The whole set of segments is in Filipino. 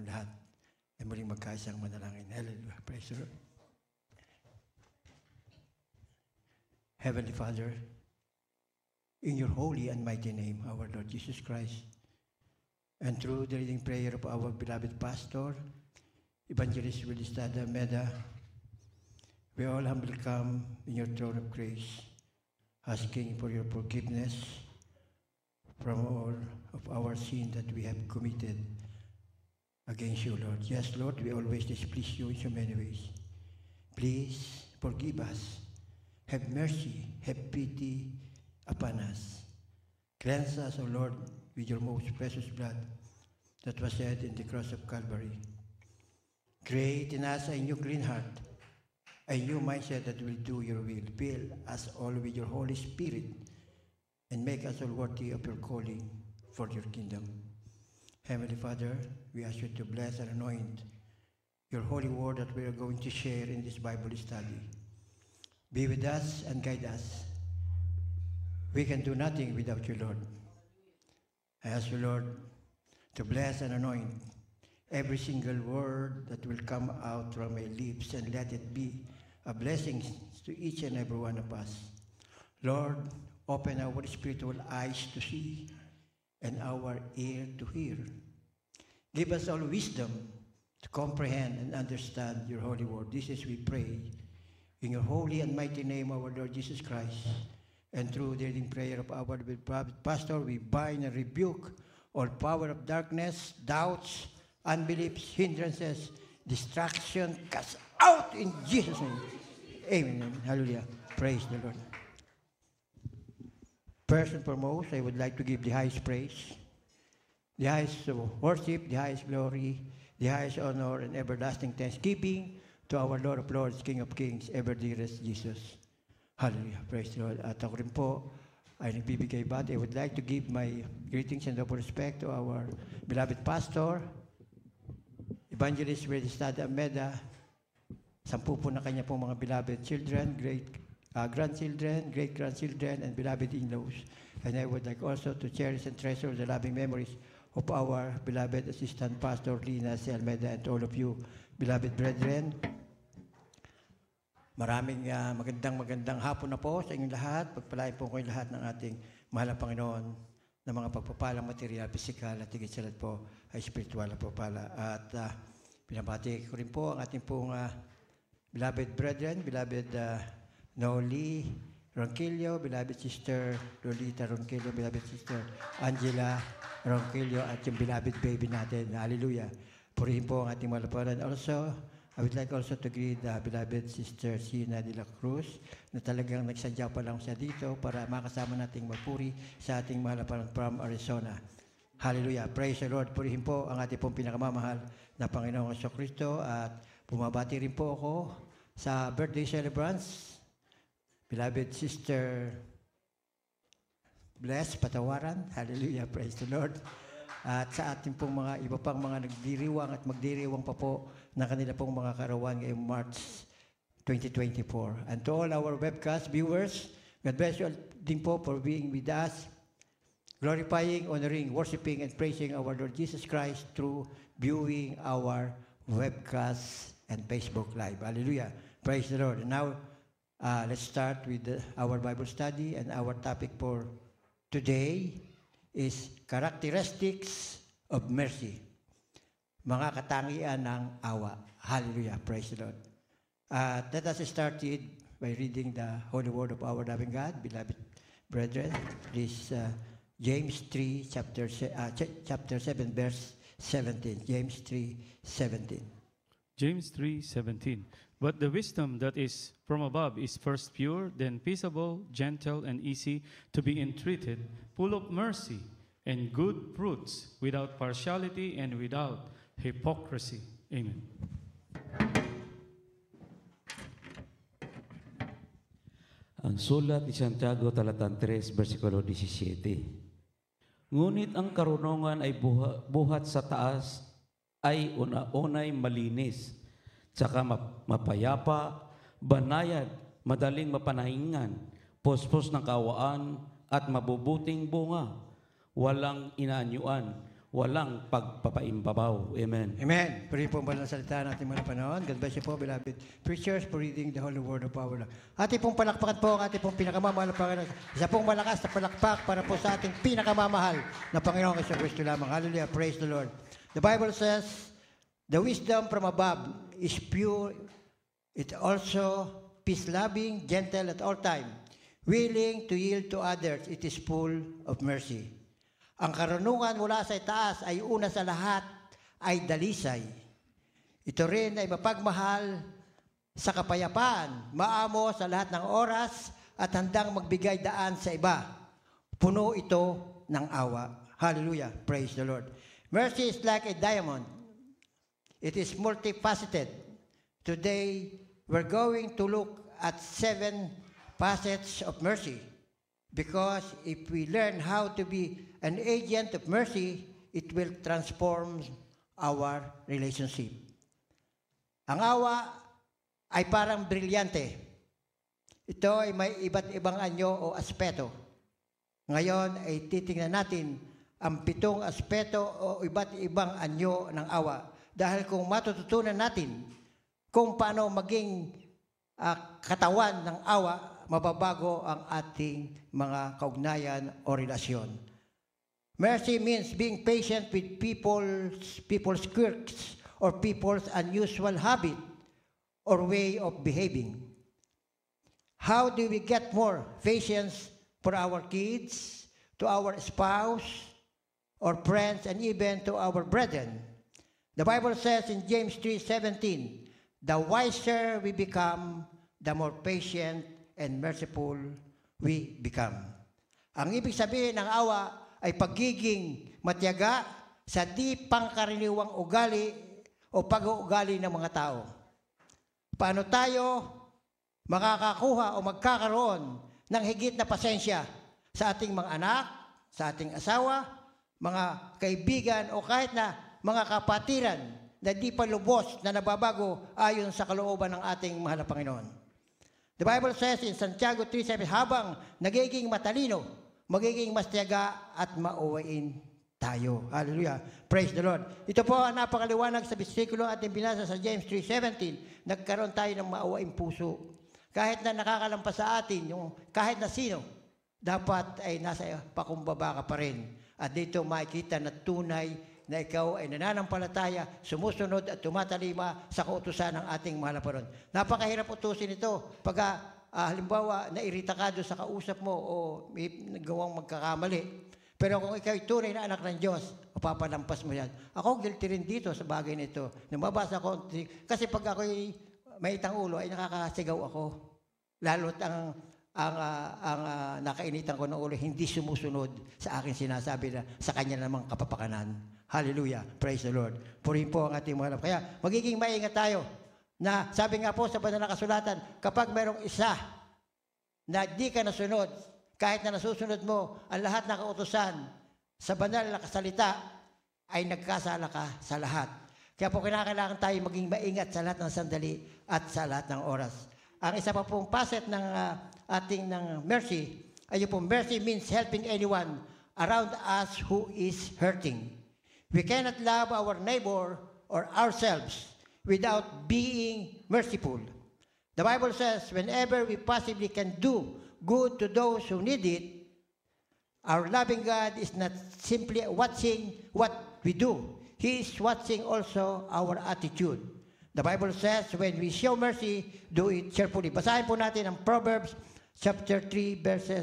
akong lahat ay muling magkaisang manalangin. Hallelujah. Praise the Lord. Heavenly Father, in your holy and mighty name, our Lord Jesus Christ, and through the reading prayer of our beloved pastor, Evangelist Willis Tada Meda, we all humbly come in your throne of grace, asking for your forgiveness from all of our sin that we have committed against you, Lord. Yes, Lord, we always displease you in so many ways. Please forgive us. Have mercy, have pity upon us. Cleanse us, O Lord, with your most precious blood that was shed in the cross of Calvary. Create in us a new clean heart, a new mindset that will do your will. Fill us all with your Holy Spirit and make us all worthy of your calling for your kingdom. Heavenly Father, we ask you to bless and anoint your holy word that we are going to share in this Bible study. Be with us and guide us. We can do nothing without you, Lord. I ask you, Lord, to bless and anoint every single word that will come out from my lips, and let it be a blessing to each and every one of us. Lord, open our spiritual eyes to see and our ear to hear. Give us all wisdom to comprehend and understand your holy word. This is we pray in your holy and mighty name, our Lord Jesus Christ. And through the reading prayer of our pastor, we bind and rebuke all power of darkness, doubts, unbeliefs, hindrances, distraction, cast out in Jesus' name. Amen. Hallelujah. Praise the Lord. First and foremost, I would like to give the highest praise, the highest worship, the highest glory, the highest honor, and everlasting thanksgiving to our Lord of Lords, King of Kings, ever dearest Jesus. Hallelujah. Praise the Lord. At ako rin po ay nagbibigay bati. I would like to give my greetings and double respect to our beloved pastor, Evangelist Willis Tada Meda, 10 po na kanya pong mga beloved children, grandchildren, great-grandchildren, and beloved in-laws. And I would like also to cherish and treasure the loving memories of our beloved Assistant Pastor Lina C. Almeida, and all of you, beloved brethren. Maraming magandang hapon na po sa inyong lahat. Pagpalain po kayong lahat ng ating mahal na Panginoon ng mga pagpapalang material, pisikal, at higit sa lahat po ay spiritual na pagpapala. At pinabati ko rin po ang ating pong beloved brethren, beloved Noli Ronquillo, beloved sister Lolita Ronquillo, beloved sister Angela Ronquillo, at yung beloved baby natin. Hallelujah. Purihin po ang ating malaparan. Also, I would like also to greet the beloved sister Sina de la Cruz, na talagang nagsadya pa lang siya dito para makasama nating magpuri sa ating malaparan from Arizona. Hallelujah. Praise the Lord. Purihin po ang ating pong pinakamamahal na Panginoong Jesucristo, at bumabati rin po ako sa birthday celebrants, beloved sister Bless Patawaran. Hallelujah. Praise the Lord. At sa ating pong mga iba pang mga nagdiriwang at magdiriwang pa po na kanila pong mga karawan ngayong March 2024. And to all our webcast viewers, God bless you all din po for being with us, glorifying, honoring, worshiping, and praising our Lord Jesus Christ through viewing our webcast and Facebook Live. Hallelujah. Praise the Lord. And now, let's start with our Bible study, and our topic for today is characteristics of mercy. Mga katangian ng awa. Hallelujah. Praise the Lord. Let us start by reading the holy word of our loving God. Beloved brethren, please, James 3, chapter 7, verse 17. James 3:17. James 3:17. But the wisdom that is from above is first pure, then peaceable, gentle, and easy to be entreated, full of mercy and good fruits, without partiality and without hypocrisy. Amen. Ang sulat ni Santiago talatang 3, versikulo 17. Ngunit ang karunungan ay buhat sa taas ay unay malinis, tsaka mapayapa, banayad, madaling mapanahingan, pospos ng kawaan at mabubuting bunga, walang inaanyuan, walang pagpapaimbabaw. Amen. Amen. Puri po ang banal na salita ng ating mga panahon. God bless you po, beloved preachers, for reading the holy word of our Lord. Ating pong palakpakan po ang ating pong pinakamamahal na Panginoon. Isa pong malakas na palakpak para po sa ating pinakamamahal na Panginoong Kristo lamang. Hallelujah. Praise the Lord. The Bible says, the wisdom from above is pure. It also peace-loving, gentle at all time, willing to yield to others. It is full of mercy. Ang karunungan mula sa itaas ay una sa lahat ay dalisay. Ito rin ay mapagmahal sa kapayapaan, maamo sa lahat ng oras at handang magbigay daan sa iba. Puno ito ng awa. Hallelujah. Praise the Lord. Mercy is like a diamond. It is multifaceted. Today, we're going to look at 7 facets of mercy. Because if we learn how to be an agent of mercy, it will transform our relationship. Ang awa ay parang brilyante. Ito ay may iba't ibang anyo o aspeto. Ngayon ay titingnan natin ang 7 aspeto o iba't ibang anyo ng awa. Dahil kung matututunan natin kung paano maging katawan ng awa, mababago ang ating mga kaugnayan o relasyon. Mercy means being patient with people's quirks or people's unusual habit or way of behaving. How do we get more patience for our kids, to our spouse, or friends, and even to our brethren? The Bible says in James 3:17, the wiser we become, the more patient and merciful we become. Ang ibig sabihin ng awa ay pagiging matyaga sa di pangkaraniwang ugali o pag-uugali ng mga tao. Paano tayo makakakuha o magkakaroon ng higit na pasensya sa ating mga anak, sa ating asawa, mga kaibigan o kahit na mga kapatiran na di pa lubos na nababago ayon sa kalooban ng ating mahal na Panginoon. The Bible says in Santiago 3:7, habang nagiging matalino, magiging mas tiyaga at mauwain tayo. Hallelujah. Praise the Lord. Ito po ang napakaliwanag sa bersikulo ating binasa sa James 3:17. Nagkaroon tayo ng mauwaing puso. Kahit na nakakalampas sa atin, yung kahit na sino, dapat ay nasa pakumbaba ka pa rin. At dito makikita na tunay na ikaw ay nananampalataya, sumusunod at tumatalima sa kautusan ng ating mahal na Panginoon. Napakahirap utusin ito. Pag halimbawa, nairita ka doon sa kausap mo o may nagawang magkakamali. Pero kung ikaw ay tunay na anak ng Diyos, mapapalampas mo yan. Ako guilty rin dito sa bagay nito. Namabasa ko, kasi pag ako'y may itang ulo, ay nakakasigaw ako. Lalo't ang nakainitan ko ng ulo, hindi sumusunod sa aking sinasabi na sa kanya namang kapapakanan. Hallelujah. Praise the Lord. Purihin po ang ating mga love. Kaya magiging maingat tayo na sabi nga po sa banal na kasulatan, kapag mayroong isa na di ka nasunod, kahit na nasusunod mo ang lahat ng kautusan sa banal na kasalita, ay nagkasala ka sa lahat. Kaya po kinakailangan tayo maging maingat sa lahat ng sandali at sa lahat ng oras. Ang isa pa pong facet ng ating ng mercy, ay po, mercy means helping anyone around us who is hurting. We cannot love our neighbor or ourselves without being merciful. The Bible says, whenever we possibly can do good to those who need it, our loving God is not simply watching what we do. He is watching also our attitude. The Bible says, when we show mercy, do it cheerfully. Basahin po natin ang Proverbs chapter 3, verse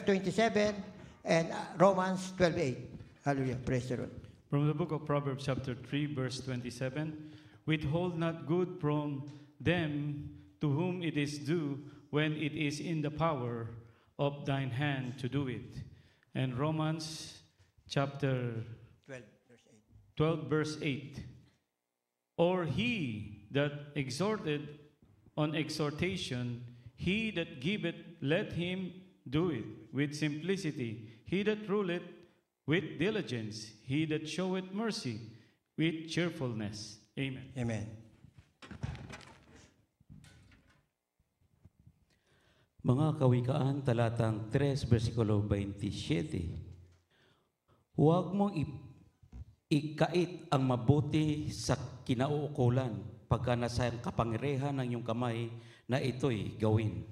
27 and Romans 12:8. Hallelujah. Praise the Lord. From the book of Proverbs chapter 3, verse 27, withhold not good from them to whom it is due when it is in the power of thine hand to do it. And Romans chapter 12, verse 8. Or he that exhorted on exhortation, he that giveth, let him do it with simplicity. He that ruleth with diligence, he that showeth mercy with cheerfulness. Amen. Amen. Mga Kawikaan, talatang 3, versikulo 27. ikait ang mabuti sa kinauukulan pagka nasa kapangyarihan ng iyong kamay na ito'y gawin.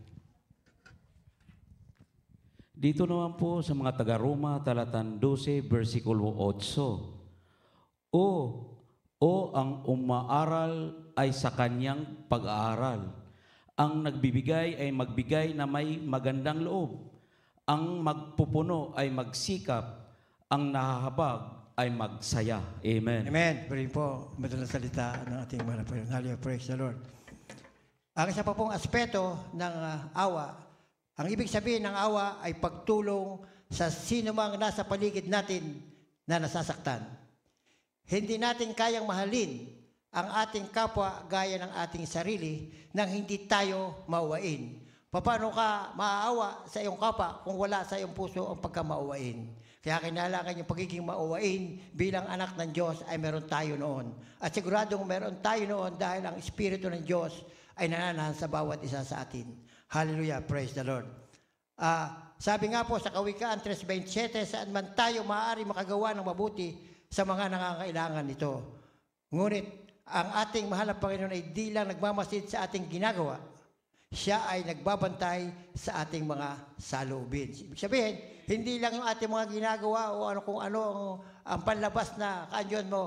Dito naman po sa mga taga-Roma, talatan 12, versikulo 8. O ang umaaral ay sa kanyang pag-aaral. Ang nagbibigay ay magbigay na may magandang loob. Ang magpupuno ay magsikap. Ang nahahabag ay magsaya. Amen. Amen. Purihin po, madalang salita ng ating mga Panginoon. Hallelujah, praise the Lord. Ang isa pa pong aspeto ng awa, ang ibig sabihin ng awa ay pagtulong sa sino mang nasa paligid natin na nasasaktan. Hindi natin kayang mahalin ang ating kapwa gaya ng ating sarili nang hindi tayo maawain. Paano ka maaawa sa iyong kapwa kung wala sa iyong puso ang pagkamaawain? Kaya kailangan yung pagiging maawain bilang anak ng Diyos ay meron tayo noon. At siguradong meron tayo noon dahil ang Espiritu ng Diyos ay nananahan sa bawat isa sa atin. Hallelujah, praise the Lord. Sabi nga po sa Kawikaan 3:27, saan man tayo maaari makagawa ng mabuti sa mga nangangailangan nito. Ngunit ang ating mahal na Panginoon ay di lang nagmamasid sa ating ginagawa, siya ay nagbabantay sa ating mga saloobin. Ibig sabihin, hindi lang yung ating mga ginagawa o ano kung ano ang panlabas na kaanyon mo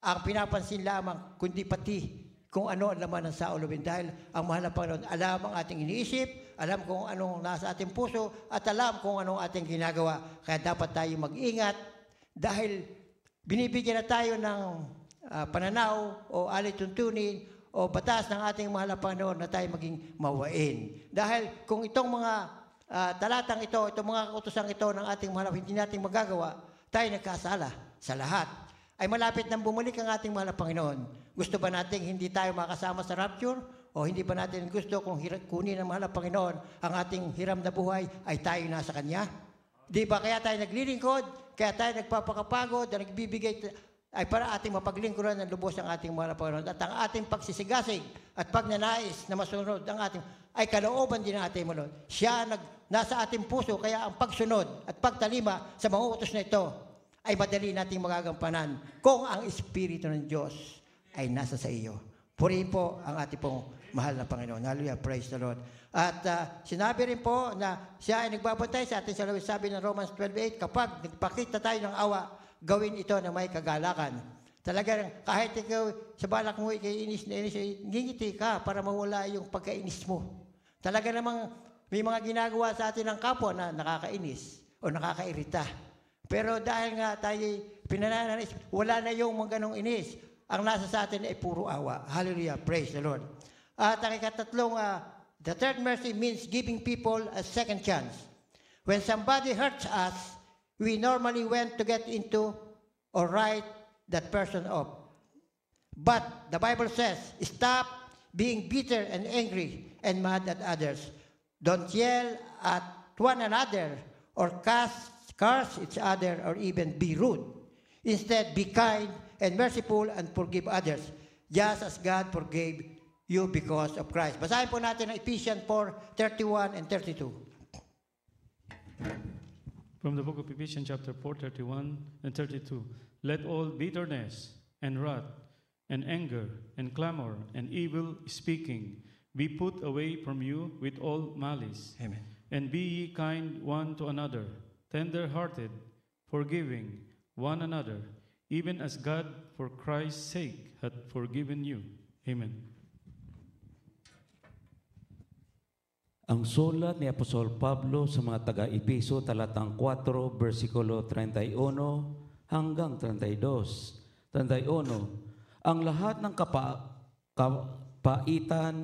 ang pinapansin lamang, kundi pati kung ano ang laman ng saloobin. Dahil ang mahal na Panginoon, alam ang ating iniisip, alam kung anong nasa ating puso, at alam kung anong ating ginagawa. Kaya dapat tayo mag-ingat dahil binibigyan na tayo ng pananaw o alituntunin o batas ng ating mahal na Panginoon na tayo maging mawain. Dahil kung itong mga talatang ito, itong mga kautosang ito ng ating mahal na hindi natin magagawa, tayo nagkasala sa lahat. Ay malapit nang bumalik ang ating mahal na Panginoon. Gusto ba nating hindi tayo makasama sa rapture? O hindi ba natin gusto kung kunin ng mahal na Panginoon ang ating hiram na buhay ay tayo nasa Kanya? Di ba kaya tayo naglilingkod? Kaya tayo nagpapakapagod na nagbibigay ay para ating mapaglingkuran ng lubos ang ating mahal na Panginoon. At ang ating pagsisigasig at pagnanais na masunod ang ating ay kalooban din ng ating Panginoon. Siya nasa ating puso, kaya ang pagsunod at pagtalima sa mga utos na ito ay madali nating magagampanan kung ang Espiritu ng Diyos ay nasa sa iyo. Purihin po ang ating pong mahal na Panginoon. Hallelujah, praise the Lord. At sinabi rin po na siya ay nagbabantay sa ating salawin. Sabi ng Romans 12:8, kapag nagpakita tayo ng awa, gawin ito na may kagalakan. Talagang kahit ikaw sa balak mo ikay inis na inis, ngingiti ka para mawala yung pagkainis mo. Talaga namang may mga ginagawa sa atin ng kapwa na nakakainis o nakakairita. Pero dahil nga tayo pinananis, wala na yung mga ganong inis. Ang nasa sa atin ay puro awa. Hallelujah, praise the Lord. At ang ikatatlong, the third mercy means giving people a second chance. When somebody hurts us, we normally want to get into or write that person off. But the Bible says, stop being bitter and angry and mad at others. Don't yell at one another or curse each other or even be rude. Instead, be kind and merciful and forgive others, just as God forgave you because of Christ. Basahin po natin ang Ephesians 4:31 and 32. From the book of Ephesians chapter 4:31 and 32. Let all bitterness and wrath and anger and clamor and evil speaking be put away from you with all malice. Amen. And be ye kind one to another, tender-hearted, forgiving one another, even as God for Christ's sake hath forgiven you. Amen. Ang sulat ni Apostol Pablo sa mga taga-Epeso, talatang 4, versikulo 31 hanggang 32. 31. Ang lahat ng kapaitan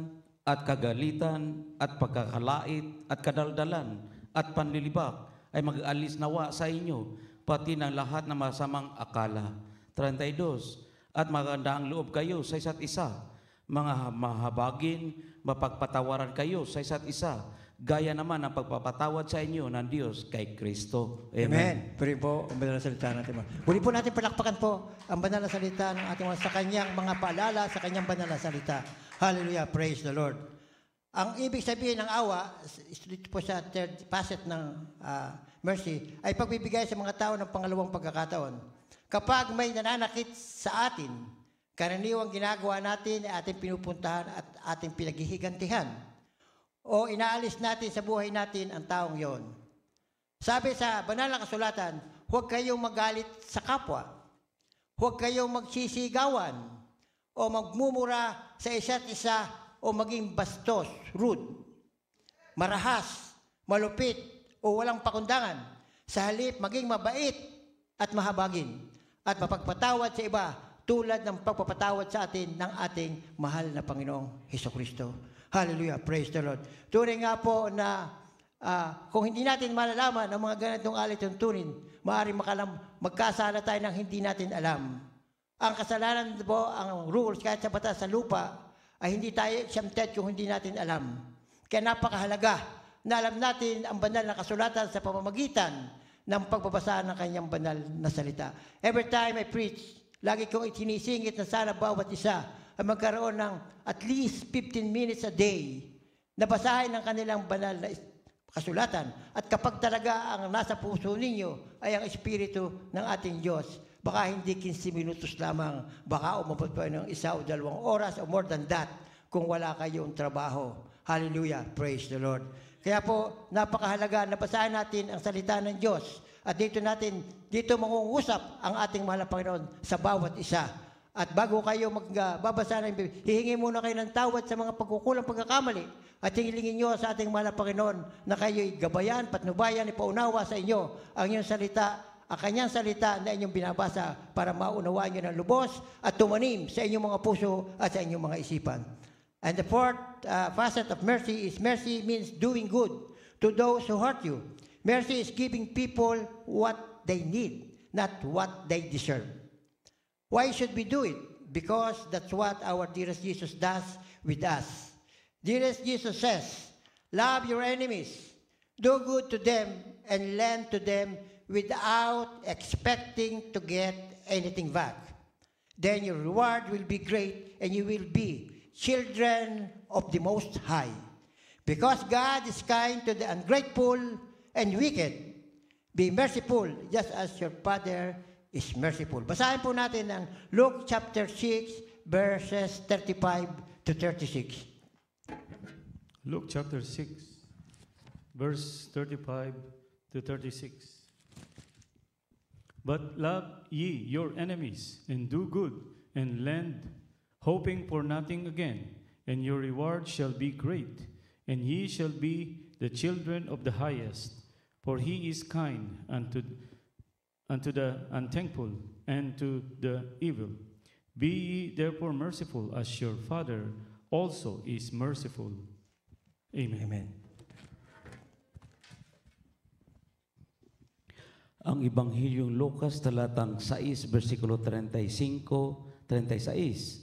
at kagalitan at pagkakalait at kadaldalan at panlilibak ay mag-alis nawa sa inyo, pati ng lahat ng masamang akala. 32. At maganda ang loob kayo sa isa't isa, mga mahabagin, mapagpatawaran kayo sa isa't isa, gaya naman ang pagpapatawad sa inyo ng Diyos kay Kristo. Amen. Puri po ang banal na salita natin. Muli po natin palakpakan po ang banal na salita ng ating mga sa kanyang mga paalala, sa kanyang banal na salita. Hallelujah, praise the Lord. Ang ibig sabihin ng awa, dito po sa third facet ng mercy, ay pagbibigay sa mga tao ng pangalawang pagkakataon. kapag may nananakit sa atin, karaniwang ginagawa natin ay ating pinupuntahan at ating pinaghihigantihan o inaalis natin sa buhay natin ang taong yon. Sabi sa banal na kasulatan, huwag kayong magalit sa kapwa, huwag kayong magsisigawan o magmumura sa isa't isa o maging bastos, rude, marahas, malupit o walang pakundangan. Sa halip, maging mabait at mahabagin at mapagpatawad sa iba tulad ng pagpapatawad sa atin ng ating mahal na Panginoong Hesukristo. Hallelujah. Praise the Lord. Tunay nga po na kung hindi natin malalaman ang mga ganitong alituntunin, maaaring magkasala tayo ng hindi natin alam. Ang kasalanan po, ang rules, kahit sa batas sa lupa, ay hindi tayo exempted kung hindi natin alam. Kaya napakahalaga na alam natin ang banal na kasulatan sa pamamagitan ng pagbabasa ng kanyang banal na salita. Every time I preach, lagi kong itinisingit na sana bawat isa ay magkaroon ng at least 15 minutes a day na basahin ng kanilang banal na kasulatan. At kapag talaga ang nasa puso ninyo ay ang Espiritu ng ating Diyos, baka hindi 15 minutos lamang, baka umabot pa ng 1 o 2 oras o more than that kung wala kayong trabaho. Hallelujah. Praise the Lord. Kaya po, napakahalaga na basahin natin ang salita ng Diyos. At dito mangungusap ang ating mahal na Panginoon sa bawat isa. At bago kayo magbabasa ng Biblia, hihingi muna kayo ng tawad sa mga pagkukulang pagkakamali. At hingilingin nyo sa ating mahal na Panginoon na kayo'y gabayan, patnubayan, ipaunawa sa inyo ang inyong salita, ang kanyang salita na inyong binabasa para maunawaan nyo ng lubos at tumanim sa inyong mga puso at sa inyong mga isipan. And the fourth facet of mercy is mercy means doing good to those who hurt you. Mercy is giving people what they need, not what they deserve. Why should we do it? Because that's what our dearest Jesus does with us. Dearest Jesus says, love your enemies, do good to them, and lend to them without expecting to get anything back. Then your reward will be great, and you will be children of the Most High. Because God is kind to the ungrateful and wicked, be merciful just as your Father is merciful. Basahin po natin ang Luke chapter 6, verses 35 to 36. Luke chapter 6, verse 35 to 36. But love ye your enemies, and do good, and lend, hoping for nothing again, and your reward shall be great, and ye shall be the children of the highest, for he is kind unto the unthankful and to the evil. Be ye therefore merciful, as your Father also is merciful. Amen. Amen. Ang Ebanghilyong Lucas, talatang 6, versikulo 35, 36.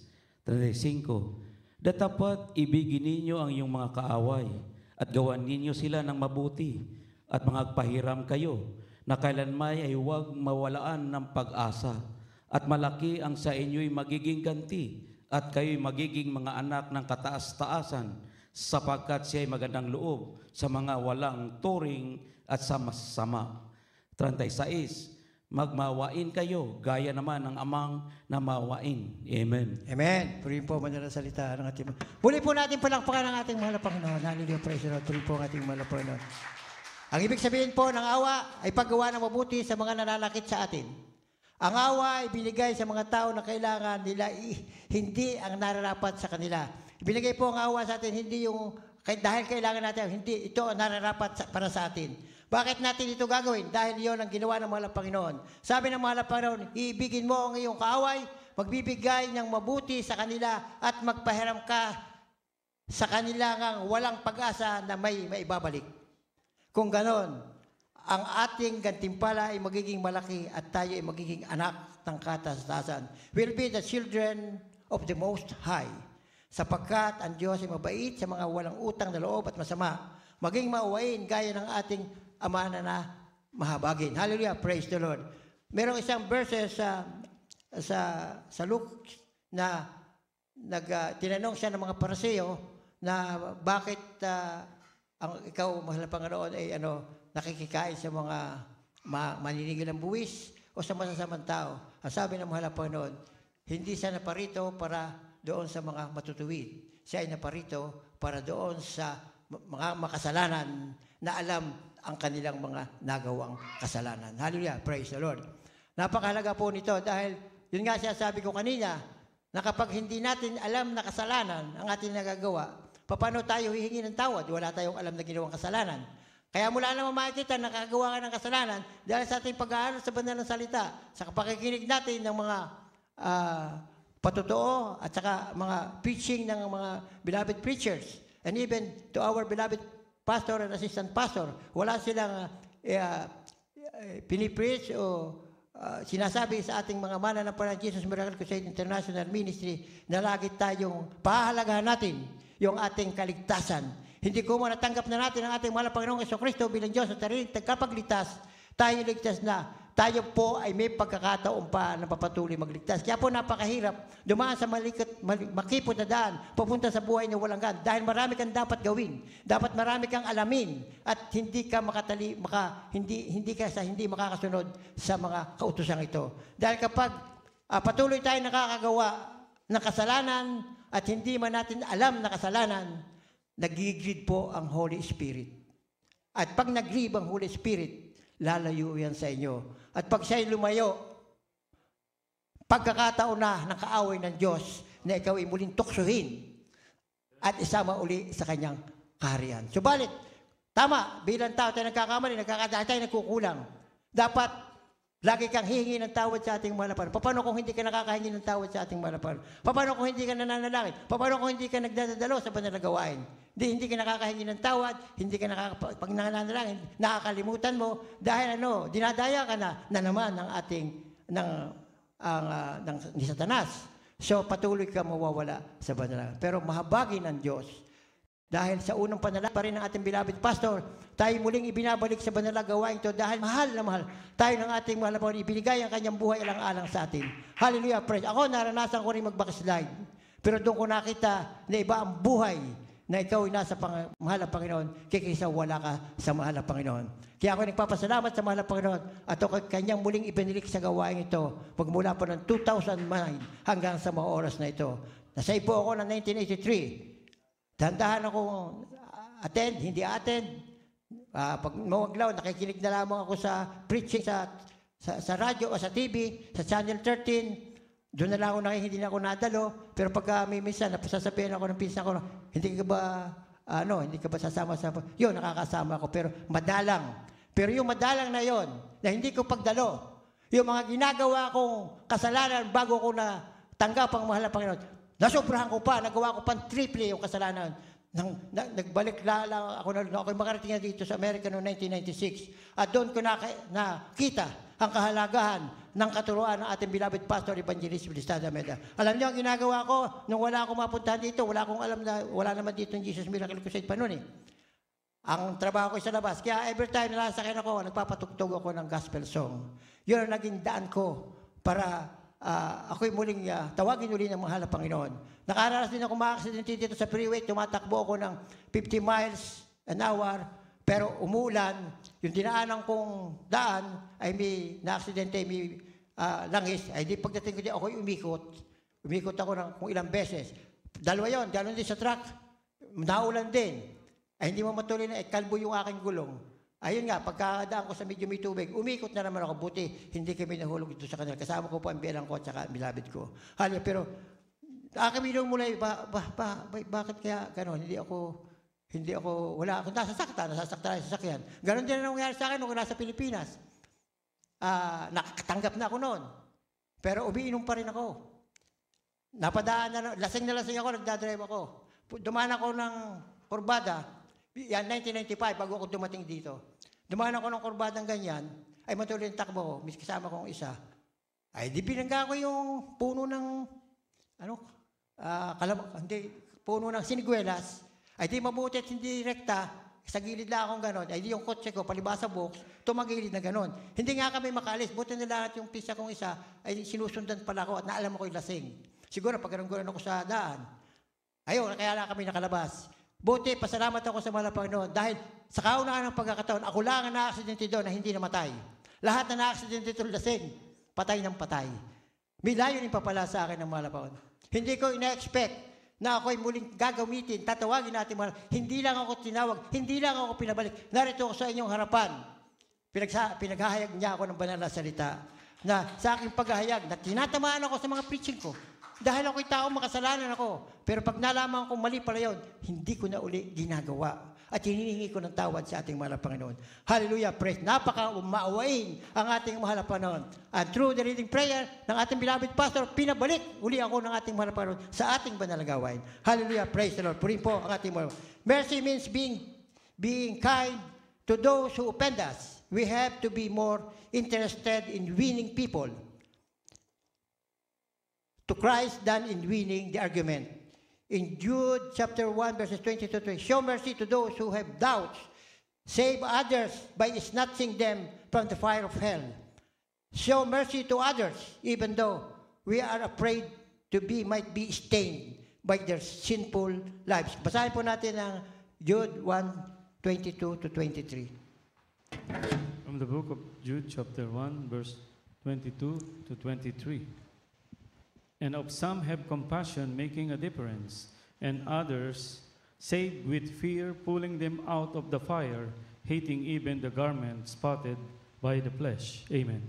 Datapat ibigin ninyo ang iyong mga kaaway at gawan ninyo sila ng mabuti at magpahiram kayo na kailanman ay huwag mawalaan ng pag-asa at malaki ang sa inyo'y magiging ganti at kayo'y magiging mga anak ng kataas-taasan sapagkat siya'y magandang loob sa mga walang turing at sa masama. 36. Magmawain kayo, gaya naman ng amang namawain. Amen. Amen. Purihin po man na salita ng ating... Muli po natin palakpakan ng ating mahal na Panginoon. Hallelujah, praise the Lord. Purihin po ang ating mahal na Panginoon. Ang ibig sabihin po ng awa ay paggawa ng mabuti sa mga nananakit sa atin. Ang awa ay binigay sa mga tao na kailangan nila, hindi ang nararapat sa kanila. Ibinigay po ang awa sa atin, hindi yung dahil kailangan natin, hindi ito ang nararapat para sa atin. Bakit natin ito gagawin? Dahil iyon ang ginawa ng mahal na Panginoon. Sabi ng mahal na Panginoon, iibigin mo ang iyong kaaway, magbibigay ng mabuti sa kanila at magpahiram ka sa kanila ngang walang pag-asa na may maibabalik. Kung ganon, ang ating gantimpala ay magiging malaki at tayo ay magiging anak ng kataas-taasan. We'll be the children of the Most High. Sapagkat ang Diyos ay mabait sa mga walang utang na loob at masama. Maging mauwain gaya ng ating Ama na mahabagin. Hallelujah, praise the Lord. Merong isang verses sa Luke na tinanong siya ng mga Pariseo na bakit ikaw, mahal na Panginoon, ay nakikikain sa mga maniningil ng buwis o sa masasamang tao. Ang sabi ng mahal na Panginoon, hindi siya naparito para doon sa mga matutuwid. Siya ay naparito para doon sa mga makasalanan na alam ang kanilang mga nagawang kasalanan. Hallelujah. Praise the Lord. Napakahalaga po nito dahil yun nga siya sabi ko kanina, na kapag hindi natin alam na kasalanan ang ating nagagawa, paano tayo hihingi ng tawad? Wala tayong alam na ginawang kasalanan. Kaya mula naman makikita na nakagawa ka ng kasalanan dahil sa ating pag-aaral sa banal ng salita, sa pakikinig natin ng mga patotoo at saka mga preaching ng mga beloved preachers and even to our beloved pastor and assistant pastor, wala silang pinipreach o sinasabi sa ating mga mananampalataya Jesus Miracle Crusade International Ministry na lagi tayong pahahalagahan natin yung ating kaligtasan. Hindi ko natanggap na natin ang ating mahal na Panginoong Jesucristo bilang Diyos at sariling tagapagligtas, tayo ligtas na. Tayo po ay may pagkakataon pa na papatuloy magligtas. Kaya po napakahirap dumaan sa makipot na daan, papunta sa buhay na walang gan. Dahil marami kang dapat gawin. Dapat marami kang alamin at hindi ka hindi makakasunod sa mga kautosang ito. Dahil kapag patuloy tayo nakakagawa ng kasalanan at hindi man natin alam na kasalanan, nag-grieve po ang Holy Spirit. At pag nag-grieve ang Holy Spirit, lalayo yan sa inyo. At pag siya'y lumayo, pagkakataon na ng kaaway ng Diyos na ikaw ay muling tuksuhin at isama uli sa kanyang kaharian. Subalit, tama, bilang tao tayo nagkakamali, tayo nagkukulang. Dapat, lagi kang hihingi ng tawad sa ating mahal na Panginoon. Paano kung hindi ka nakakahingi ng tawad sa ating mahal na Panginoon? Paano kung hindi ka nananalangin? Paano kung hindi ka nagdadalo sa banal na gawain? Hindi ka nakakahingi ng tawad, hindi ka pag nananalangin, nakakalimutan mo dahil dinadaya ka na naman ng ating ni Satanas. So patuloy ka mawawala sa banal. Pero mahabagin ng Diyos dahil sa unang panalangin pa rin ng ating beloved pastor, tayo muling ibinabalik sa banal na gawain ito dahil mahal na mahal tayo ng ating mahal na Panginoon, ibinigay ang kanyang buhay alang-alang sa atin. Hallelujah, praise. Ako naranasan ko rin mag-backslide. Pero doon ko nakita na iba ang buhay na ikaw ay nasa mahal na Panginoon kaysa wala ka sa mahal na Panginoon. Kaya ako nagpapasalamat sa mahal na Panginoon at ako kanyang muling ibinilik sa gawain ito magmula po ng 2009 hanggang sa mga oras na ito. Nasay po ako ng 1983. Dahan-dahan akong attend, hindi attend. Pag mawaglaw, nakikinig na lamang ako sa preaching sa radyo o sa TV, sa Channel 13. Doon na lang ako hindi na ako nadalo. Pero pagka may minsan, napasasabihin ako ng pinsan ko, hindi ka ba sasama sa... Yun, nakakasama ako. Pero madalang. Pero yung madalang na yon na hindi ko pagdalo, yung mga ginagawa kong kasalanan bago ko na tanggap ang mahal na Panginoon, nasobrahan ko pa, nagawa ko pang triple yung kasalanan. Nagbalik lang ako makarating na dito sa Amerika noong 1996. At doon ko nakita ang kahalagaan ng katuruan ng ating beloved pastor Evangelist Feliciano Meda. Alam niyo ang ginagawa ko nung wala akong mapuntahan dito, wala akong alam na wala naman dito ng Jesus Miracle Crusade pa noon eh. Ang trabaho ko sa labas. Kaya every time na nasakyan ako, nagpapatugtog ako ng gospel song. Yun ang naging daan ko para ako'y muling tawagin uli ng mahal na Panginoon. Nakaranas din ako ma-accidente dito sa freeway. Tumatakbo ako ng 50 miles an hour. Pero umulan, yung dinaanan kong daan ay may na-aksidente, may langis. Ay di pagdating ko dyan, ako'y umikot. Umikot ako ng kung ilang beses. Dalawa yun, gano'n din sa truck. Naulan din. Ay hindi mo matuloy na, kalbo yung aking gulong. Ayun nga, pagkadaan ko sa medyo may tubig, umikot na naman ako. Buti, hindi kami nahulog dito sa kanila. Kasama ko po ang biyalang ko at saka bilabid ko. Halya, pero, kami nung mula, bakit kaya gano'n? Hindi ako, wala akong nasasaktan yung sasakyan. Ganon din ang nangyari sa akin nung nasa Pilipinas. Nakatanggap na ako noon. Pero umiinom pa rin ako. Lasing na lasing ako, nagdadrive ako. Dumaan ako ng kurbada, yan, 1995, bago ako dumating dito. Dumaan ako ng kurbadang ganyan, ay matuloy yung takbo ko, may kasama kong isa. Ay, di pinangga ko yung puno ng, puno ng siniguelas. Ay di mabuti at hindi rekta, sa gilid lang akong ganon. Ay di yung kotse ko, palibasa box, tumagilid na ganon. Hindi nga kami makalis. Buti na lahat yung pisa kong isa, ay sinusundan pala ako at naalam ako yung lasing. Siguro pag ganun ako sa daan. Ayun, kaya lang kami nakalabas. Buti, pasalamat ako sa mahal na Panginoon dahil sa kaunaan ng pagkakataon, ako lang ang na-aksidente doon na hindi namatay. Lahat na na-accident dito lasing, patay ng patay. May layunin pa pala sa akin ng mga lapaon. Hindi ko ina-expect na ako'y muling gagamitin, tatawagin natin mga. Hindi lang ako tinawag, hindi lang ako pinabalik. Narito ako sa inyong harapan. Pinaghahayag niya ako ng banal na salita na sa aking paghahayag na tinatamaan ako sa mga preaching ko. Dahil ako'y tao, makasalanan ako. Pero pag nalaman kong mali pala yun, hindi ko na uli ginagawa. At hinihingi ko ng tawad sa ating mahal na Panginoon. Hallelujah, praise. Napaka-maawain ang ating mahal na Panginoon. And through the reading prayer ng ating beloved pastor, pinabalik uli ako ng ating mahal na Panginoon sa ating banal na gawain. Hallelujah, praise the Lord. Purihin po ang ating mahal. Mercy means being kind to those who offend us. We have to be more interested in winning people to Christ than in winning the argument. In Jude chapter 1, verses 22 to 20, show mercy to those who have doubts. Save others by snatching them from the fire of hell. Show mercy to others, even though we are afraid might be stained by their sinful lives. Basahin po natin ang Jude 1, 22 to 23. From the book of Jude, chapter 1, verse 22 to 23. And of some have compassion, making a difference, and others save with fear, pulling them out of the fire, hating even the garment spotted by the flesh. Amen.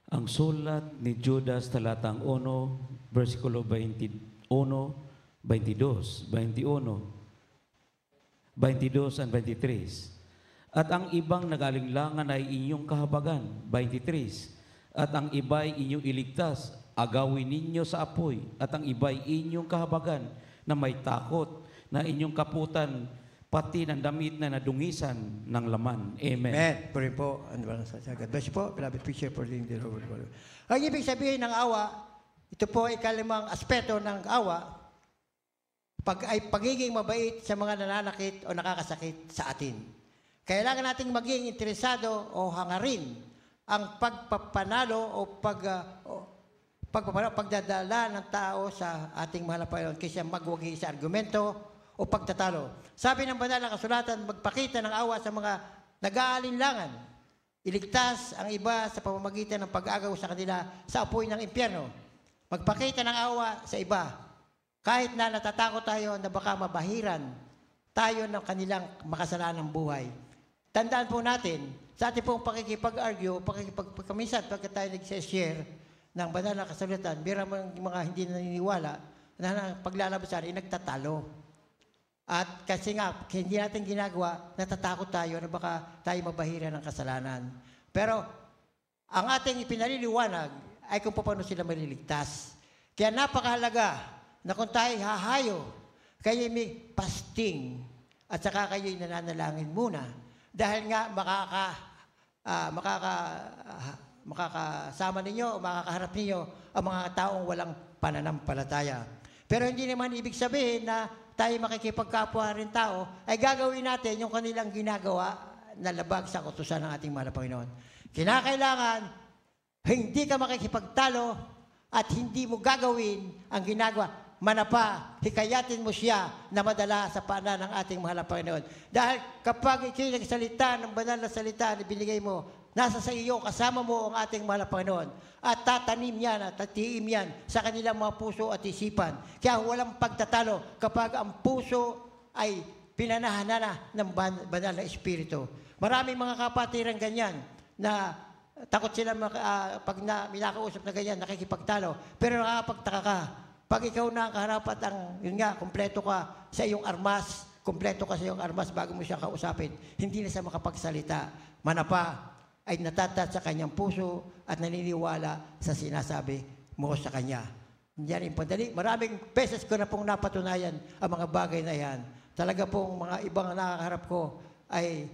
Ang sulat ni Judas talatang 1, versikulo 21, 22, 21, 22 and 23. At ang ibang nagalinlangan ay inyong kahabagan, 23. At ang iba'y inyong iligtas, agawin ninyo sa apoy. At ang iba'y inyong kahabagan na may takot, na inyong kaputan, pati ng damit na nadungisan ng laman. Amen. Amen. Purihin po. God bless you po. Beloved preacher for the Lord. Ang ibig sabihin ng awa, ito po ay kalimang aspeto ng awa, ay pagiging mabait sa mga nananakit o nakakasakit sa atin. Kailangan nating maging interesado o hangarin ang pagpapanalo o pagdadala ng tao sa ating mahal na Panginoon kaysa magwagi sa argumento o pagtatalo. Sabi ng banal na kasulatan, magpakita ng awa sa mga nag-aalinlangan. Iligtas ang iba sa pamamagitan ng pag-agaw sa kanila sa apoy ng impyerno. Magpakita ng awa sa iba. Kahit na natatakot tayo na baka mabahiran tayo ng kanilang makasalanang buhay. Tandaan po natin, sa ating pong pakikipag-argue, minsan pagka tayo nag-share ng banal na kasulatan, meron mga hindi naniniwala na paglalabasan ay nagtatalo. At kasi nga, hindi natin ginagawa, natatakot tayo na baka tayo mabahira ng kasalanan. Pero, ang ating ipinaliliwanag ay kung paano sila maliligtas. Kaya napakahalaga na kung tayo hahayo, kayo may fasting at saka kayo nananalangin muna. Dahil nga makakasama ninyo o makakaharap ninyo ang mga taong walang pananampalataya. Pero hindi naman ibig sabihin na tayo makikipagkapwa rin tao, ay gagawin natin yung kanilang ginagawa na labag sa kautusan ng ating mahal na Panginoon. Kinakailangan, hindi ka makikipagtalo at hindi mo gagawin ang ginagawa. Manapa, hikayatin mo siya na madala sa paanan ng ating mahal na Panginoon. Dahil kapag ikay nagsalita ng banal na salita na binigay mo, nasa sa iyo, kasama mo ang ating mahal na Panginoon. At tatanim yan at tatiim yan sa kanilang mga puso at isipan. Kaya walang pagtatalo kapag ang puso ay pinanahanan na ng banal na Espiritu. Maraming mga kapatiran ganyan na takot sila pag minakausap na ganyan, nakikipagtalo. Pero nakakapagtaka ka. Pag ikaw na ang kaharap at yun nga, kumpleto ka sa iyong armas, bago mo siya kausapin, hindi na siya makapagsalita. Manapa ay natatat sa kanyang puso at naniniwala sa sinasabi mo sa kanya. Yan yung padali. Maraming beses ko na pong napatunayan ang mga bagay na yan. Talaga pong mga ibang nakakaharap ko ay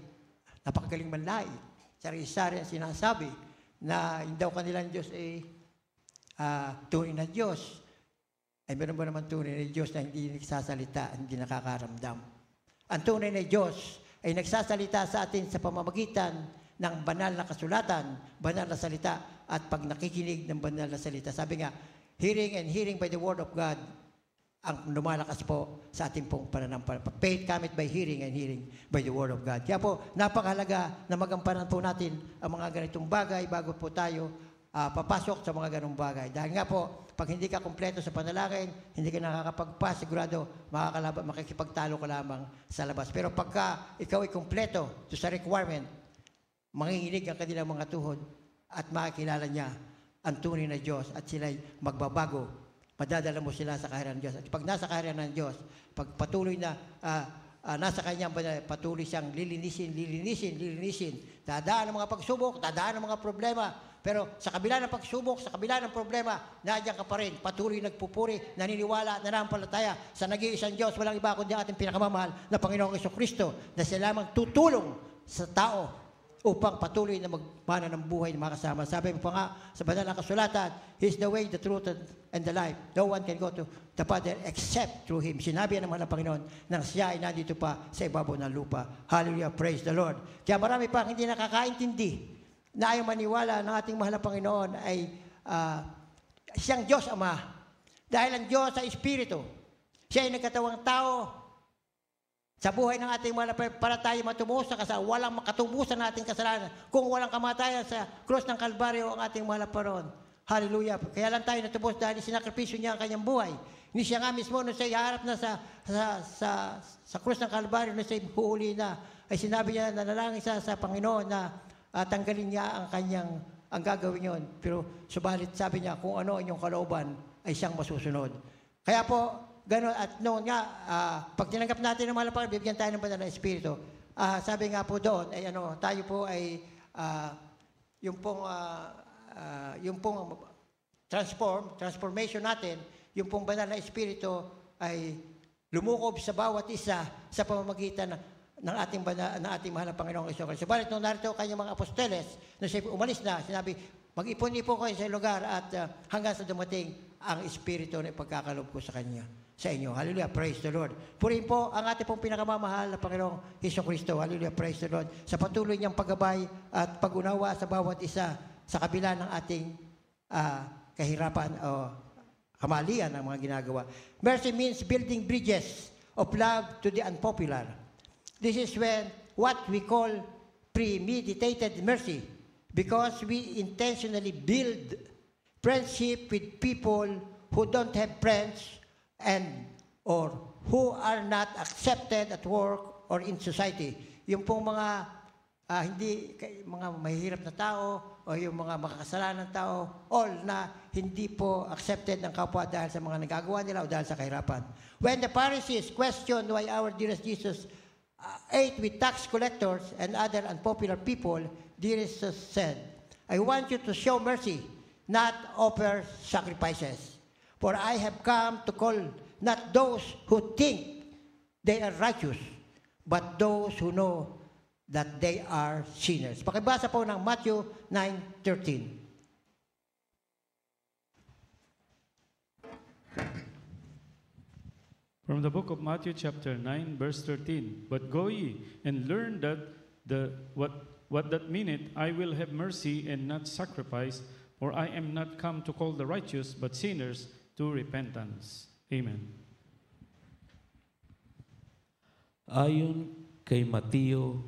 napakagaling manlait. Sari-sari ang sinasabi na hindi daw kanilang Diyos ay tunay na Diyos. Ay meron ba naman tunay na Diyos na hindi nagsasalita, hindi nakakaramdam? Ang tunay na Diyos ay nagsasalita sa atin sa pamamagitan ng banal na kasulatan, banal na salita, at pag nakikinig ng banal na salita. Sabi nga, hearing and hearing by the word of God ang lumalakas po sa ating pong pananampalataya. Faith cometh by hearing and hearing by the Word of God. Kaya po, napakahalaga na magampanan po natin ang mga ganitong bagay bago po tayo papasok sa mga ganong bagay. Dahil nga po, pag hindi ka kumpleto sa panalangin, hindi ka nakakapagpas, sigurado makikipagtalo ka lamang sa labas. Pero pagka ikaw ay kumpleto sa requirement, manginginig ang kanilang mga tuhod at makikilala niya ang tunay na Diyos at sila'y magbabago. Madadala mo sila sa kaharian ng Diyos. At pag nasa kaharian ng Diyos, pag patuloy na nasa kanyang patuloy siyang lilinisin. Dadaan ang mga pagsubok, dadaan ang mga problema. Pero sa kabila ng pagsubok, sa kabila ng problema, nandiyan ka pa rin. Patuloy nagpupuri, naniniwala, nanampalataya sa nag-iisang Diyos. Walang iba kundi ang ating pinakamamahal na Panginoong Jesucristo na siya lamang tutulong sa tao upang patuloy na magmana ng buhay na makasama. Sabi mo pa nga sa banal na kasulatan, He is the way, the truth, and the life. No one can go to the Father except through Him. Sinabi ng mahal na Panginoon nang siya ay nandito pa sa ibabaw ng lupa. Hallelujah, praise the Lord. Kaya marami pa hindi nakakaintindi na ayaw maniwala ng ating mahal na Panginoon ay siyang Diyos Ama. Dahil ang Diyos ay Espiritu. Siya ay nagkatawang tao sa buhay ng ating mahal para tayo matubusan kasi walang makatubusan nating kasalanan kung walang kamatayan sa krus ng Kalbaryo ang ating mahal na Panginoon. Hallelujah. Kaya lang tayo natubos dahil sinakripisyo niya ang kanyang buhay. Hindi siya nga mismo nung siya harap na sa krus ng Kalbaryo na siya huuli na ay sinabi niya na nanalangin siya sa Panginoon na tanggalin niya ang gagawin yon. Pero subalit sabi niya kung ano inyong kalooban ay siyang masusunod. Kaya po, gano'n at noon nga, pag tinanggap natin ng mahal na Panginoon, bibigyan tayo ng banal na Espiritu. Sabi nga po doon, ay tayo po ay yung pong transformation natin, yung pong banal na Espiritu ay lumukob sa bawat isa sa pamamagitan ng ating mahal na Panginoong Jesucristo. Subalit nung narito kanyang mga apostoles, nung siya umalis na, sinabi, mag-ipon-ipon kayo sa lugar at hanggang sa dumating ang Espiritu na ipagkakalob ko sa kanya. Sa inyo. Hallelujah, praise the Lord. Purihin po ang ating pong pinakamamahal na Panginoong Jesucristo. Hallelujah, praise the Lord. Sa patuloy niyang paggabay at pag-unawa sa bawat isa sa kabila ng ating kahirapan o kamalian ng mga ginagawa. Mercy means building bridges of love to the unpopular. This is when what we call premeditated mercy because we intentionally build friendship with people who don't have friends or who are not accepted at work or in society. Yung pong mga mga mahihirap na tao o yung mga makakasalanan ng tao, all na hindi po accepted ng kapwa dahil sa mga nagagawa nila o dahil sa kahirapan. When the Pharisees questioned why our dearest Jesus ate with tax collectors and other unpopular people, Jesus said, I want you to show mercy, not offer sacrifices. For I have come to call not those who think they are righteous, but those who know that they are sinners. Pakibasa po ng Matthew 9:13. From the book of Matthew chapter 9 verse 13. But go ye and learn that what that meaneth, I will have mercy and not sacrifice, for I am not come to call the righteous but sinners to repentance. Amen. Ayon kay Mateo,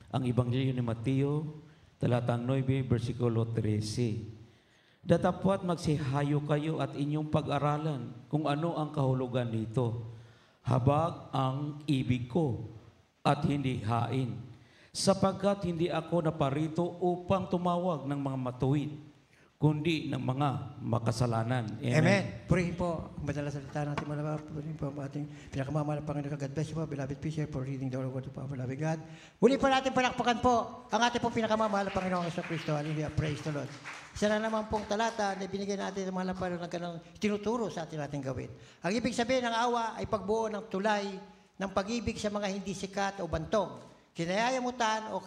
ang Ebanghelyo ni Mateo, talatang 9, versikulo 13. Datapwat magsihayo kayo at inyong pag-aralan kung ano ang kahulugan nito. Habag ang ibig ko at hindi hain, sapagkat hindi ako naparito upang tumawag ng mga matuwid, kundi ng mga makasalanan. Amen. Amen. Purihin po ang banal na salita natin mga purihin po ang ating pinakamamahal na Panginoon. God bless you po, beloved Fisher, for reading the word of our beloved God. Muli pa natin palakpakan po ang ating pong pinakamamahal na Panginoong Jesucristo. Hallelujah. Praise the Lord. Isa na naman pong talata na binigay natin ng mahal na Panginoon ng ganang tinuturo sa atin natin gawin. Ang ibig sabihin ng awa ay pagbuo ng tulay ng pag-ibig sa mga hindi sikat o bantog, kinayayamutan o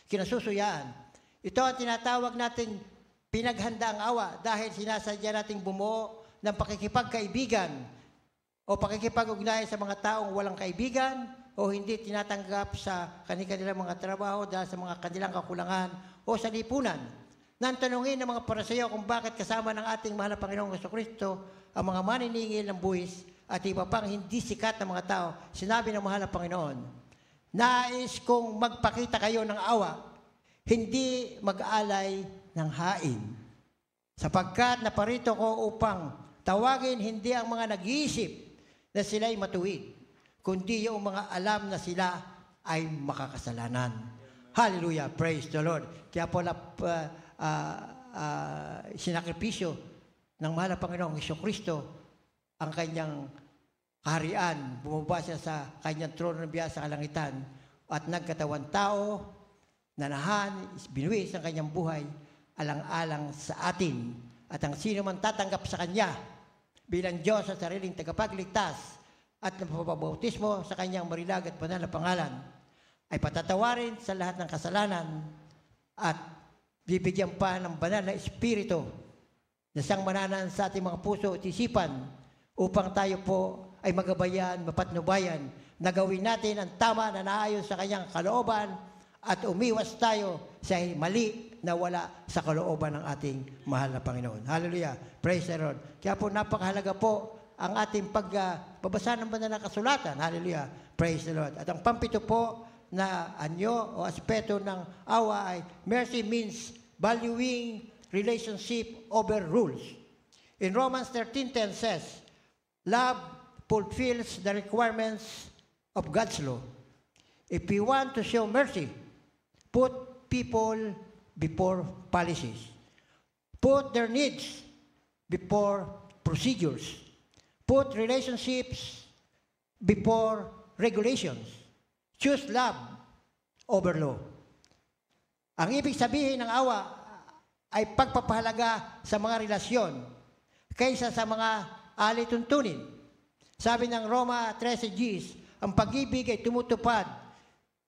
kinasusuyaan. Ito ang tinatawag natin pinaghanda ang awa dahil sinasadya nating bumuo ng pakikipagkaibigan o pakikipag-ugnayan sa mga taong walang kaibigan o hindi tinatanggap sa kanilang mga trabaho dahil sa mga kanilang kakulangan o sa lipunan. nang tanungin ng mga Pariseo kung bakit kasama ng ating mahal na Panginoong Jesucristo ang mga maniningil ng buwis at iba pang hindi sikat na mga tao, sinabi ng mahal na Panginoon, nais kong magpakita kayo ng awa, hindi mag-alay ng hain. Sapagkat naparito ko upang tawagin hindi ang mga nag-iisip na sila'y matuwid, kundi yung mga alam na sila ay makakasalanan. Hallelujah! Praise the Lord! Kaya po sinakripisyo ng mahal na Panginoong Jesucristo ang kanyang kaharian. Bumaba siya sa kanyang trono ng biyaya sa kalangitan at nagkatawan tao, nanahan, binuwis ang kanyang buhay alang-alang sa atin. At ang sino man tatanggap sa kanya bilang Diyos sa sariling tagapagligtas at napapabautismo sa kanyang marilag at banal na pangalan ay patatawarin sa lahat ng kasalanan at bibigyan pa ng banal na espiritu na siyang mananan sa ating mga puso at isipan upang tayo po ay magabayan, mapatnubayan, na gawin natin ang tama na naayon sa kanyang kalooban at umiwas tayo sa mali na wala sa kalooban ng ating mahal na Panginoon. Hallelujah! Praise the Lord! Kaya po napakahalaga po ang ating pagbabasa ng banal na kasulatan. Hallelujah! Praise the Lord! At ang pampito po na anyo o aspeto ng awa ay mercy means valuing relationship over rules. In Romans 13:10 says, love fulfills the requirements of God's law. If we want to show mercy, put people before policies. Put their needs before procedures. Put relationships before regulations. Choose love over law. Ang ibig sabihin ng awa ay pagpapahalaga sa mga relasyon kaysa sa mga alituntunin. Sabi ng Roma 13:10, ang pag-ibig ay tumutupad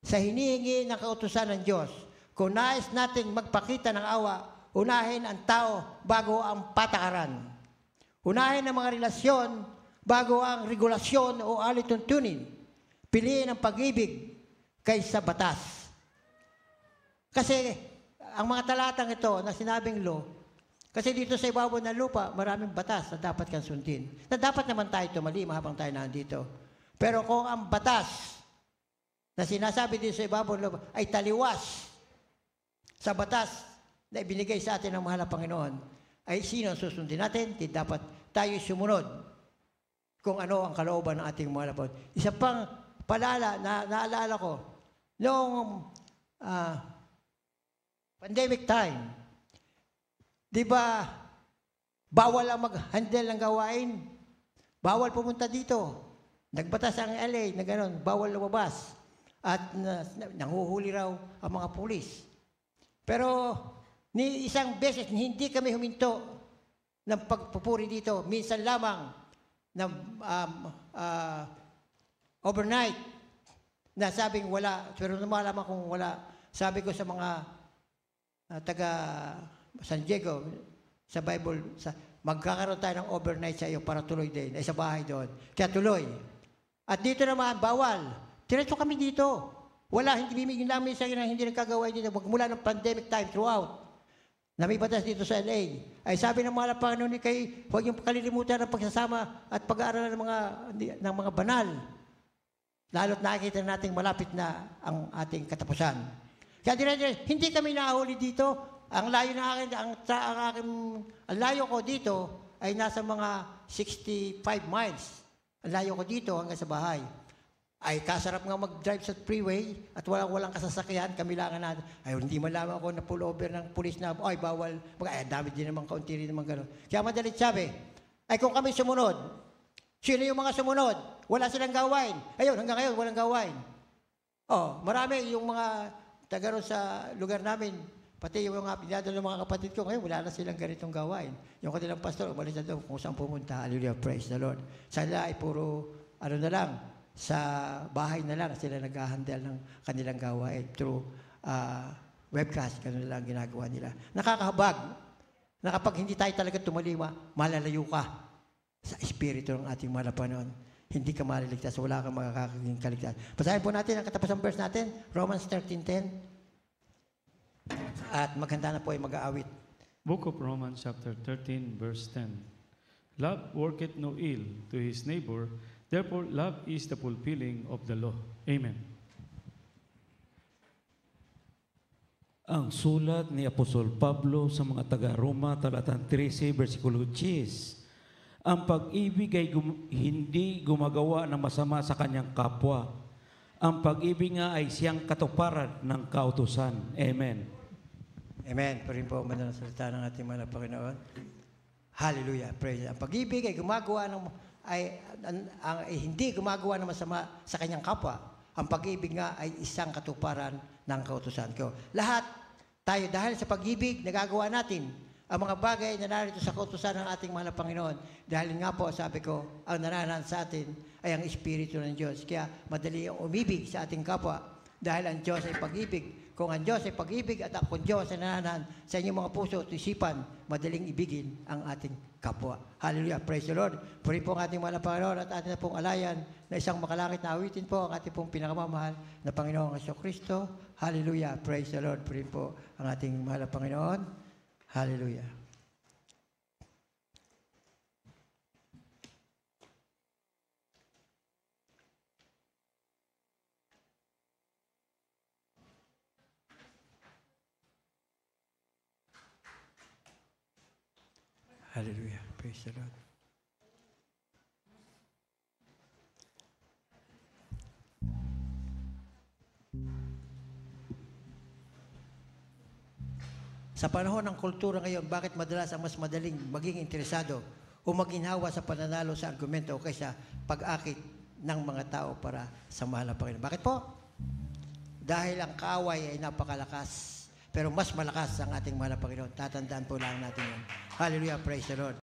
sa hinihingi ng kautusan ng Diyos. Kung nais natin magpakita ng awa, unahin ang tao bago ang patakaran. Unahin ang mga relasyon bago ang regulasyon o alituntunin. Piliin ang pag-ibig kaysa batas. Kasi ang mga talatang ito na sinabing law, kasi dito sa ibabaw ng lupa, maraming batas na dapat kang sundin. Na dapat naman tayo tumali habang tayo nandito. Pero kung ang batas na sinasabi dito sa ibabaw ng lupa ay taliwas sa batas na ibinigay sa atin ng mahal na Panginoon, ay sino ang susundin natin? Di dapat tayo sumunod kung ano ang kalooban ng ating mahal na Panginoon. Isa pang palala na naalala ko, noong pandemic time, di ba, bawal ang mag-handle ng gawain, bawal pumunta dito. Nagbatas ang LA na gano'n, bawal lumabas. At nanguhuli raw ang mga pulis. Pero, ni isang beses, hindi kami huminto ng pagpupuri dito. Minsan lamang na overnight na sabing wala, pero lumalaman kung wala. Sabi ko sa mga taga San Diego, sa Bible, magkakaroon tayo ng overnight sa iyo para tuloy din, ay sa bahay doon. Kaya tuloy. At dito naman, bawal. Diretso kami dito. Wala, hindi bimigyan namin sa inyo na hindi nagkagawa dito. Magmula ng pandemic time throughout. Na may batas dito sa LA. Ay sabi ng mga Panginoon ni kay, huwag yung kalilimutan ng pagsasama at pag-aaral ng mga banal. Lalo't nakikita natin malapit na ang ating katapusan. Kaya hindi kami nahuli dito. Ang layo na akin, ang layo ko dito ay nasa mga 65 miles. Ang layo ko dito hanggang sa bahay. Ay kasarap nga mag-drive sa freeway at walang kasasakyan, kami lang natin. Ay hindi malaman ako na pull over ng pulis na, ay bawal, ay dami din naman, kaunti rin naman gano'n. Kaya madalit sabi, ay kung kami sumunod, sino yung mga sumunod? Wala silang gawain. Ayun, hanggang ngayon, walang gawain. Oh, marami yung mga taga ron sa lugar namin, pati yung mga pinadala ng mga kapatid ko, ngayon wala na silang ganitong gawain. Yung kanilang pastor, umalis na doon kung saan pumunta. Hallelujah, praise the Lord. Sila ay puro, sa bahay na lang sila nag-handle ng kanilang gawain through webcast. Ganun lang ginagawa nila. Nakakahabag na kapag hindi tayo talaga tumalima, malalayo ka sa espiritu ng ating mahal na Panginoon. Hindi ka maliligtas, wala kang makakaging kaligtas. Basahin po natin ang katapusang verse natin, Romans 13:10. At maghanda na po ay mag-aawit. Book of Romans chapter 13 verse 10. Love worketh no ill to his neighbor, therefore love is the fulfilling of the law. Amen. Ang sulat ni Apostol Pablo sa mga taga-Roma, talatang 13, versikulo 10. Ang pag-ibig ay hindi gumagawa ng masama sa kanyang kapwa. Ang pag-ibig nga ay siyang katuparan ng kautusan. Amen. Amen. Purihin po ang salita ng ating mga Panginoon. Hallelujah. Praise. Ang pag-ibig ay hindi gumagawa ng masama sa kanyang kapwa. Ang pag-ibig nga ay isang katuparan ng kautusan ko. Lahat tayo dahil sa pag-ibig nagagawa natin ang mga bagay na narito sa kautusan ng ating mahal na Panginoon. Dahil nga po, sabi ko, ang nananahan sa atin ay ang Espiritu ng Diyos. Kaya madali ang umibig sa ating kapwa dahil ang Diyos ay pag-ibig. Kung ang Diyos ay pag-ibig at ang Diyos ay nananahan sa inyong mga puso at isipan, madaling ibigin ang ating kapwa. Hallelujah. Praise the Lord. Puri po ang ating mahal na Panginoon at ating na pong alayan na isang makalangit na awitin po ang ating pong pinakamamahal na Panginoong Kristo. Hallelujah. Praise the Lord. Puri po ang ating mahal na Panginoon. Hallelujah. Hallelujah. Praise the Lord. Sa panahon ng kultura ngayon, bakit madalas ang mas madaling maging interesado o maginhawa sa pananalo sa argumento o kaysa pag-akit ng mga tao para sa mahal na Panginoon? Bakit po? Dahil ang kaaway ay napakalakas, pero mas malakas ang ating mahal na Panginoon. Tatandaan po lang natin yan. Hallelujah, praise the Lord.